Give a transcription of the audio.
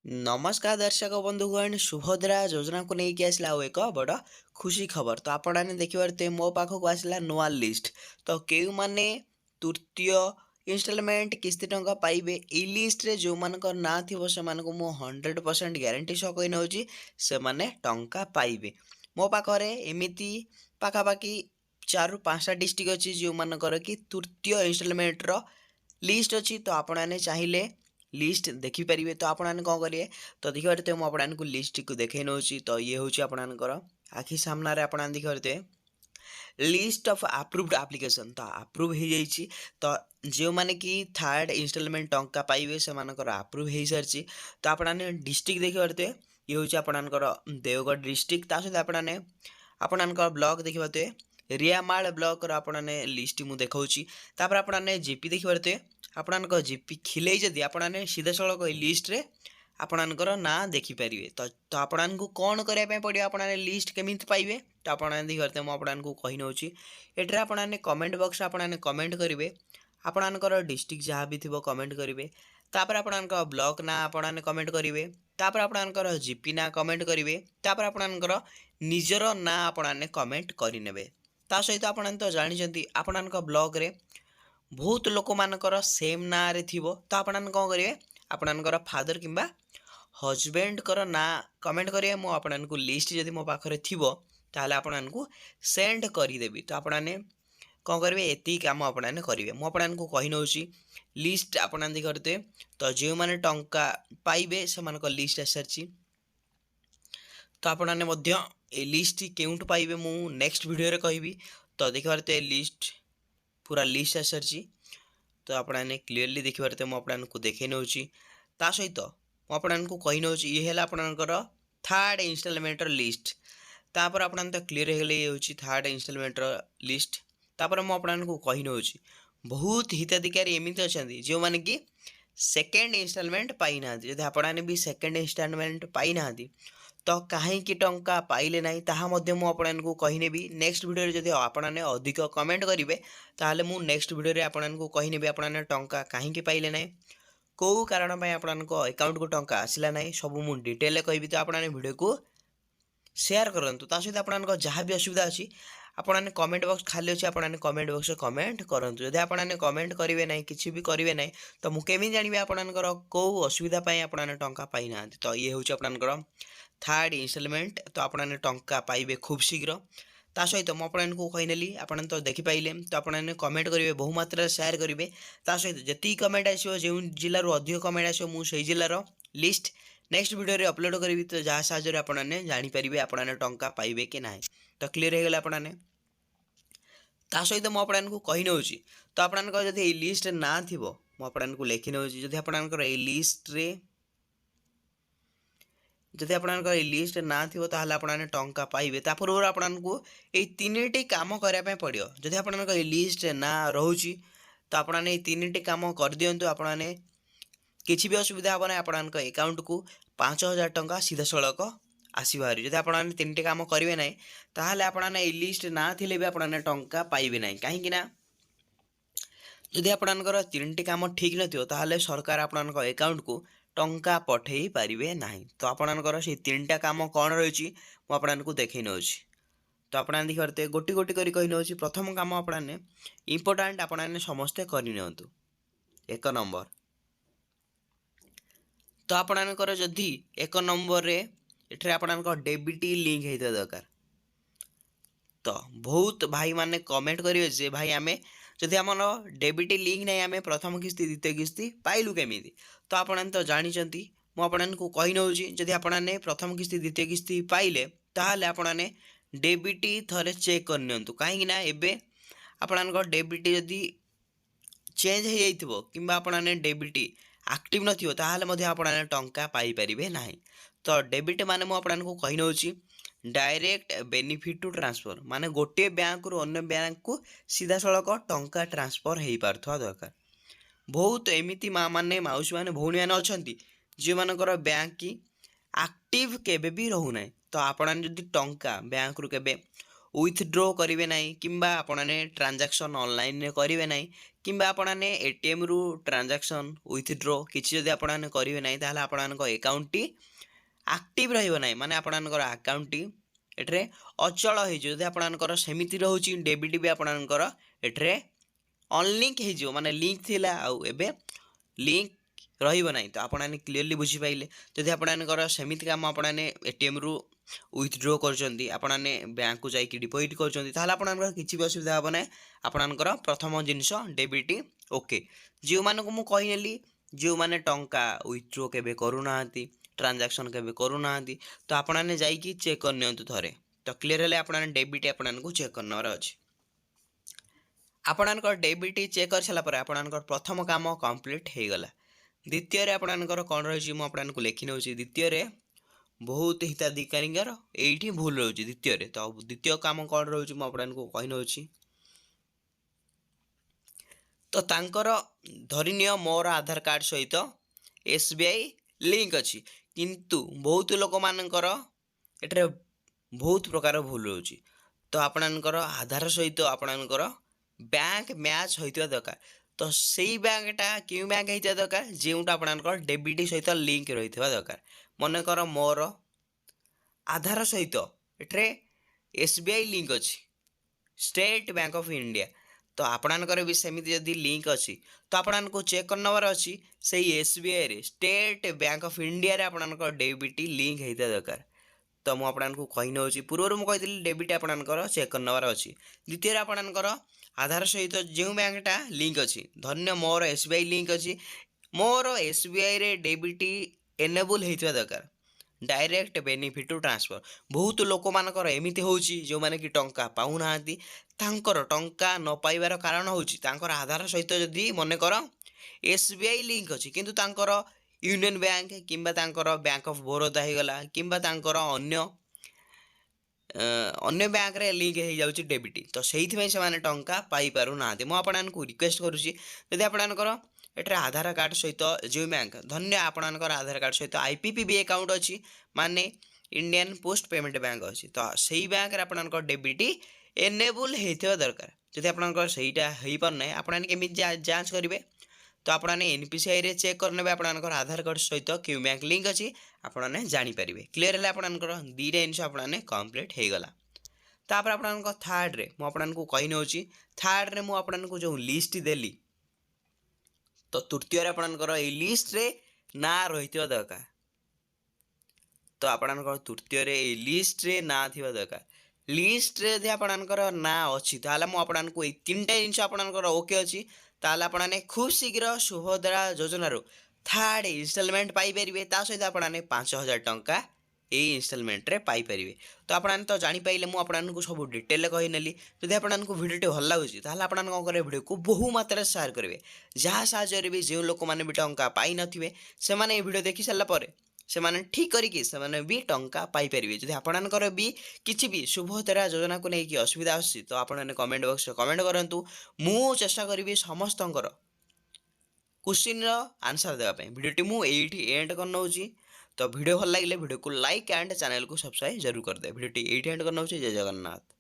नमस्कार दर्शक बंधुगण सुभद्रा योजना को लेकिन आसला एक बड़ खुशी खबर। तो आपने देखिए मो पाखक आसला नुआ लिस्ट। तो क्यों माने तृतीय इनस्टॉलमेंट किस्ती टंका पाइबे ए लिस्ट रे जो मान ना थी से 100% ग्यारंटी सह कही नौ से माने टंका पाइबे। मो पाखरे एमिति पाखापाखि 4 ରୁ 5ଟା डिस्ट्रिक्ट अच्छी जो मानकर कि तृतीय इनस्टॉलमेंट रो लिस्ट अच्छी। तो आपने चाहिए लिस्ट देखिपारे। तो आपने कौन करेंगे तो देखिए मुझे लिस्ट को देखे नौ। तो ये हूँ आपणकर आखि सामने आप देखिए लिस्ट ऑफ अप्रूव्ड एप्लिकेशन। तो अप्रूव हो जाइए। तो जो मैंने कि थर्ड इनस्टॉलमेंट टंका पाइबे से अप्रूव हो सारी। तो आपने डिस्ट्रिक्ट देखिए ये हूँ आपणकर देवगढ़ डिस्ट्रिक्ट। ता सहित आपणकर ब्लॉक देखिए रियामाल ब्लॉक आपने लिस्ट मुझे देखा। आपने जीपी देखिए आपणकर जीपी खिले जदि आपने सीधा सड़क लिस्ट रे आपणकर ना देखिपारे। तो आपको कौन करने पड़ो आपने लिस्ट केमी पाइबे। तो आपने देखते मुझे कही नौ ये आपने कमेंट बॉक्स आपने कमेंट करेंगे आपणकर डिस्ट्रिक्ट जहाँ भी थी कमेंट करेंगे। तापर आपणकर ब्लॉक ना आपने कमेंट करेंगे। तापर आपणकर जीपी ना कमेंट करेंगे। तापर आपणकर निजर ना आपने कमेंट करे। ता सहित आपने तो जानते आपणकर ब्लॉक रे बहुत लोक मानकर सेम ना रे थिबो। तो आपने कौन करेंगे आपणकर फादर किंबा हजबैंड कर ना कमेंट करेंगे। मु आपको लिस्ट जदि मो पाखरे थिबो ताहले आपको सेंड करदेवी। तो आपने कौन करेंगे एति काम आपने करेंगे। मु आपको कही नौ लिस्ट आपने देखते। तो जो मैंने टंका पाइबे से लिस्ट आसी सारी। तो आपने लिस्ट केउंट पाइबे मु नेक्स्ट वीडियो रे कहबी। तो देखिए लिस्ट पूरा लिस्ट आसी सारी। तो आपने क्लीयरली देखिए मुझे देखे नौ। ता सहित मुझे कही नौ ये है आपणकर थर्ड इनस्टॉलमेंट लिस्ट। तापर आपने तो क्लीयर हो गले ये हूँ थर्ड इनस्टॉलमेंट लिस्ट। तापर मुझे कही नौ बहुत हिताधिकारी एमती अच्छा जो मैंने कि सेकेंड इनस्टॉलमेंट पाई ना। जब आपने भी सेकेंड इनस्टॉलमेंट पाई ना तो कहीं टंका पाइले ना मुझे आपको कहीनेबी नेक्स्ट वीडियो जब आपने अधिक कमेंट करेंगे ताहले मु नेक्स्ट वीडियो आपको कहीनेबी आपने टंका कहीं पाइले ना कौ कारण आपको अकाउंट को टंका आसला ना सब मुझे डिटेल कहि। तो आपने वीडियो को शेयर करूँ। ता सहित आपको जहाँ भी असुविधा अच्छी आपने कमेंट बॉक्स खाली अच्छे आपने कमेंट बॉक्स कमेंट करूँ। जब आपने कमेंट करेंगे ना कि भी करेंगे ना तो मुझे केमी जानी आपंकर कौ असुविधा आपने टंका पाई ना। तो ये हूँ आपंकर थर्ड इनस्टॉलमेंट। तो आपने टंका पाइबे खूब शीघ्र। ता सहित मुझे कहीनेली आपने तो देखिपारे। तो आपने कमेंट करेंगे बहु मात्रा शेयर करेंगे। ता सहित जी कमेंट आसो जो जिलूर अधिक कमेंट आसो मुझे जिलार लिस्ट नेक्स्ट वीडियो अपलोड करी। तो जहाँ साहाଯ୍य आपने जानीपारे आपने टंका पाइबे कि ना। तो क्लीयर हो गले आपने। ता सहित मुझे कही नौ तो आपको जब ये लिस्ट ना थी मुझे लिखी नौ जब आपंकर ये लिस्ट रे जदि आपंकर ये लिस्ट ना थी ताहले आपने टंका पाइबे। ता पूर्व आपको ये 3टी काम करने पड़ो। जदि आपंकर ये लिस्ट ना रोचे तो आपने ये 3टी काम कर दिंतु। आपने किसी भी असुविधा हे ना आपंक अकाउंट को 5,000 टंका सीधा सड़क आसो। जब आपने 3टी काम करेंगे ना ताहले आपने ये लिस्ट ना थिले भी आपने टंका पाइबे ना। कहीं जदि आपंकर 3टी काम ठीक नथिबो ताहले सरकार आपंक अकाउंट को टंका पठेई पारिबे नाही। तो आपंकर से 3टा काम कौन रही मुझे देखे नौ। तो आपने देखते गोटी गोटी करी कही नौ। प्रथम काम आपने इम्पोर्टाट आपने समस्ते करनी। एक नंबर तो आपंकर जदि 1 नंबर रे एठरे आपंकर डेबिट लिंक होता दरकार। तो बहुत भाई माने कमेंट करेंगे जे भाई आम जदि आम डेबिट लिंक ना आम प्रथम किस्ती द्वितीय किस्ती पाइलु केमी। तो आपने तो जानते मुझे कही नौ जदि आपने प्रथम किस्ती द्वितीय किस्ती पाइले ताहले आपने डेबिट थरे चेक करनी। कहीं एबे आपंकर डेबिट जदि चेंज हो जाइथिबो किंबा आपने डेबिट एक्टिव नथिबो ताहले आपने टंका पाई परिबे नाही। तो डेबिट माने मु आपको कही नौ डायरेक्ट बेनिफिट टू ट्रांसफर माने गोटे बैंक रु अन्य बैंक को सीधा सड़क टंका ट्रांसफर हो पारथवा दरकार। बहुत एमिती माँ मैंने माउसी मैंने भौणी मैंने अच्छा जो मानकर बैंक की एक्टिव केबे भी रहूना। तो आपने जदि टंका बैंक रु केबे ୱିଥଡ୍ର କରିବେ ନାହିଁ କିମ୍ବା ଆପଣମାନେ ଟ୍ରାଞ୍ଜାକ୍ସନ୍ ଅନଲାଇନ୍ରେ କରିବେ ନାହିଁ କିମ୍ବା ଆପଣମାନେ ଏଟିଏମ୍ରୁ ଟ୍ରାଞ୍ଜାକ୍ସନ୍ ୱିଥଡ୍ର କିଛି ଯଦି ଆପଣମାନେ କରିବେ ନାହିଁ ତାହେଲେ ଆପଣମାନଙ୍କ ଆକାଉଣ୍ଟଟି ଆକ୍ଟିଭ୍ ରହିବ ନାହିଁ, ମାନେ ଆପଣଙ୍କର ଆକାଉଣ୍ଟଟି ଏଠାରେ ଅଚଳ ହେଇଯିବ। ଯଦି ଆପଣଙ୍କର ସେମିତି ରହୁଛି ଡେବିଟ୍ ବି ଆପଣଙ୍କର ଏଠାରେ ଅନଲିଙ୍କ୍ ହେଇଯିବ, ମାନେ ଲିଙ୍କ୍ ଥିଲା ଆଉ ଏବେ ଲିଙ୍କ୍ ରହିବ ନାହିଁ। ତ ଆପଣମାନେ କ୍ଲିୟରଲି ବୁଝିପାରିଲେ। ଯଦି ଆପଣଙ୍କର ସେମିତି କାମ ଆପଣମାନେ ଏଟିଏମ୍ରୁ ୱିଥଡ୍ର କରୁଛନ୍ତି, ଆପଣମାନେ ବ୍ୟାଙ୍କକୁ ଯାଇକି ଡିପୋଜିଟ୍ କରୁଛନ୍ତି, ତାହେଲେ ଆପଣଙ୍କର କିଛି ବି ଅସୁବିଧା ହେବ ନାହିଁ। ଆପଣଙ୍କର ପ୍ରଥମ ଜିନିଷ ଡେବିଟ୍ ଓକେ। ଯେଉଁମାନଙ୍କୁ ମୁଁ କହିନେଲି ଯେଉଁମାନେ ଟଙ୍କା ୱିଥଡ୍ର କେବେ କରୁନାହାନ୍ତି, ଟ୍ରାଞ୍ଜାକ୍ସନ୍ କେବେ କରୁନାହାନ୍ତି, ତ ଆପଣମାନେ ଯାଇକି ଚେକ୍ କରିନିଅନ୍ତୁ ଥରେ। ତ କ୍ଲିୟର ହେଲେ ଆପଣମାନେ ଡେବିଟ୍ ଆପଣଙ୍କୁ ଚେକ୍ କରିନେବାର ଅଛି। ଆପଣଙ୍କର ଡେବିଟ୍ ଚେକ୍ କରିସାରିଲା ପରେ ଆପଣଙ୍କର ପ୍ରଥମ କାମ କମ୍ପ୍ଲିଟ୍ ହେଇଗଲା। ଦ୍ୱିତୀୟରେ ଆପଣଙ୍କର କ'ଣ ରହିଛି ମୁଁ ଆପଣଙ୍କୁ ଲେଖି ନେଉଛି। ଦ୍ୱିତୀୟରେ ବହୁତ ହିତାଧିକାରୀଙ୍କର ଏଇଠି ଭୁଲ ରହୁଛି ଦ୍ୱିତୀୟରେ। ତ ଦ୍ୱିତୀୟ କାମ କ'ଣ ରହୁଛି ମୁଁ ଆପଣଙ୍କୁ କହିନେଉଛି। ତ ତାଙ୍କର ଧରିନିଅ ମୋର ଆଧାର କାର୍ଡ଼ ସହିତ SBI ଲିଙ୍କ୍ ଅଛି, କିନ୍ତୁ ବହୁତ ଲୋକମାନଙ୍କର ଏଠାରେ ବହୁତ ପ୍ରକାର ଭୁଲ ରହୁଛି। ତ ଆପଣଙ୍କର ଆଧାର ସହିତ ଆପଣଙ୍କର ବ୍ୟାଙ୍କ ମ୍ୟାଚ୍ ହୋଇଥିବା ଦରକାର। ତ ସେଇ ବ୍ୟାଙ୍କଟା କେଉଁ ବ୍ୟାଙ୍କ ହେଇଥିବା ଦରକାର, ଯେଉଁଟା ଆପଣଙ୍କର ଡେବିଟ୍ ସହିତ ଲିଙ୍କ୍ ରହିଥିବା ଦରକାର। ମନେକର ମୋର ଆଧାର ସହିତ ଏଠାରେ SBI ଲିଙ୍କ୍ ଅଛି, ଷ୍ଟେଟ୍ ବ୍ୟାଙ୍କ ଅଫ୍ ଇଣ୍ଡିଆ। ତ ଆପଣଙ୍କର ବି ସେମିତି ଯଦି ଲିଙ୍କ୍ ଅଛି ତ ଆପଣଙ୍କୁ ଚେକ୍ କରିନେବାର ଅଛି ସେଇ SBIରେ ଷ୍ଟେଟ୍ ବ୍ୟାଙ୍କ ଅଫ୍ ଇଣ୍ଡିଆରେ ଆପଣଙ୍କର ଡେବିଟ୍ ଲିଙ୍କ୍ ହେଇଥିବା ଦରକାର। ତ ମୁଁ ଆପଣଙ୍କୁ କହିନେଉଛି, ପୂର୍ବରୁ ମୁଁ କହିଥିଲି ଡେବିଟ୍ ଆପଣଙ୍କର ଚେକ୍ କରିନେବାର ଅଛି। ଦ୍ୱିତୀୟରେ ଆପଣଙ୍କର ଆଧାର ସହିତ ଯେଉଁ ବ୍ୟାଙ୍କଟା ଲିଙ୍କ୍ ଅଛି, ଧନ୍ୟ ମୋର SBI ଲିଙ୍କ୍ ଅଛି, ମୋର SBIରେ ଡେବିଟ୍ ଏନେବୁଲ୍ ହେଇଥିବା ଦରକାର, ଡାଇରେକ୍ଟ ବେନିଫିଟ୍ ଟ୍ରାନ୍ସଫର୍। ବହୁତ ଲୋକମାନଙ୍କର ଏମିତି ହେଉଛି ଯେଉଁମାନେ କି ଟଙ୍କା ପାଉନାହାନ୍ତି। ତାଙ୍କର ଟଙ୍କା ନ ପାଇବାର କାରଣ ହେଉଛି ତାଙ୍କର ଆଧାର ସହିତ ଯଦି ମନେକର SBI ଲିଙ୍କ୍ ଅଛି, କିନ୍ତୁ ତାଙ୍କର ୟୁନିୟନ୍ ବ୍ୟାଙ୍କ କିମ୍ବା ତାଙ୍କର ବ୍ୟାଙ୍କ ଅଫ୍ ବରୋଦା ହେଇଗଲା କିମ୍ବା ତାଙ୍କର ଅନ୍ୟ ବ୍ୟାଙ୍କରେ ଲିଙ୍କ୍ ହେଇଯାଉଛି ଡେବିଟ୍, ତ ସେଇଥିପାଇଁ ସେମାନେ ଟଙ୍କା ପାଇପାରୁନାହାନ୍ତି। ମୁଁ ଆପଣଙ୍କୁ ରିକ୍ୱେଷ୍ଟ କରୁଛି, ଯଦି ଆପଣଙ୍କର ଏଠାରେ ଆଧାର କାର୍ଡ଼ ସହିତ ଯେଉଁ ବ୍ୟାଙ୍କ, ଧନ୍ୟ ଆପଣଙ୍କର ଆଧାର କାର୍ଡ଼ ସହିତ IPPB ଆକାଉଣ୍ଟ ଅଛି, ମାନେ ଇଣ୍ଡିଆନ୍ ପୋଷ୍ଟ ପେମେଣ୍ଟ ବ୍ୟାଙ୍କ ଅଛି, ତ ସେଇ ବ୍ୟାଙ୍କରେ ଆପଣଙ୍କର ଡେବିଟ୍ ଏନେବୁଲ୍ ହେଇଥିବା ଦରକାର। ଯଦି ଆପଣଙ୍କର ସେଇଟା ହେଇପାରୁନାହିଁ, ଆପଣମାନେ କେମିତି ଯାଞ୍ଚ କରିବେ? ତ ଆପଣମାନେ NPCIରେ ଚେକ୍ କରିନେବେ ଆପଣଙ୍କର ଆଧାର କାର୍ଡ଼ ସହିତ କେଉଁ ବ୍ୟାଙ୍କ ଲିଙ୍କ୍ ଅଛି, ଆପଣମାନେ ଜାଣିପାରିବେ। କ୍ଲିୟର ହେଲେ ଆପଣଙ୍କର ଦୁଇଟା ଜିନିଷ ଆପଣମାନେ କମ୍ପ୍ଲିଟ୍ ହେଇଗଲା। ତାପରେ ଆପଣଙ୍କ ଥାର୍ଡ଼ରେ ମୁଁ ଆପଣଙ୍କୁ କହିନେଉଛି, ଥାର୍ଡ଼ରେ ମୁଁ ଆପଣଙ୍କୁ ଯେଉଁ ଲିଷ୍ଟ ଦେଲି, ତ ତୃତୀୟରେ ଆପଣଙ୍କର ଏଇ ଲିଷ୍ଟରେ ନାଁ ରହିଥିବା ଦରକାର। ତ ଆପଣଙ୍କର ତୃତୀୟରେ ଏଇ ଲିଷ୍ଟରେ ନାଁ ଥିବା ଦରକାର। ଲିଷ୍ଟରେ ଯଦି ଆପଣଙ୍କର ନାଁ ଅଛି ତାହେଲେ ମୁଁ ଆପଣଙ୍କୁ ଏଇ ତିନିଟା ଜିନିଷ ଆପଣଙ୍କର ଓକେ ଅଛି, ତାହେଲେ ଆପଣମାନେ ଖୁବ୍ ଶୀଘ୍ର ସୁଭଦ୍ରା ଯୋଜନାରୁ ଥାର୍ଡ଼ ଇନଷ୍ଟଲମେଣ୍ଟ ପାଇପାରିବେ। ତା ସହିତ ଆପଣମାନେ 5,000 ଟଙ୍କା ଏଇ ଇନଷ୍ଟଲମେଣ୍ଟରେ ପାଇପାରିବେ। ତ ଆପଣମାନେ ତ ଜାଣିପାରିଲେ, ମୁଁ ଆପଣଙ୍କୁ ସବୁ ଡିଟେଲରେ କହିନେଲି। ଯଦି ଆପଣଙ୍କୁ ଭିଡ଼ିଓଟି ଭଲ ଲାଗୁଛି ତାହେଲେ ଆପଣମାନେ କ'ଣ କରିବେ, ଭିଡ଼ିଓକୁ ବହୁ ମାତ୍ରାରେ ସେୟାର କରିବେ, ଯାହା ସାହାଯ୍ୟରେ ବି ଯେଉଁ ଲୋକମାନେ ବି ଟଙ୍କା ପାଇନଥିବେ ସେମାନେ এই ଭିଡ଼ିଓ ଦେଖି ସାରିଲା ପରେ ସେମାନେ ଠିକ୍ କରିକି ସେମାନେ ବି ଟଙ୍କା ପାଇପାରିବେ। ଯଦି ଆପଣଙ୍କର ବି କିଛି ବି ସୁଭଦ୍ରା ଯୋଜନାକୁ ନେଇକି ଅସୁବିଧା ଆସୁଛି ତ ଆପଣମାନେ କମେଣ୍ଟ ବକ୍ସରେ କମେଣ୍ଟ କରନ୍ତୁ। ମୁଁ ଚେଷ୍ଟା କରିବି ସମସ୍ତଙ୍କର क्वेश्चन आंसर देवाई। भिडियोटी मु एठी एंड करनौछि। तो वीडियो भल लगे वीडियो को लाइक एंड चैनल को सब्सक्राइब जरूर कर दे। भिडियोटी एठी एंड करनौछि। जय जगन्नाथ।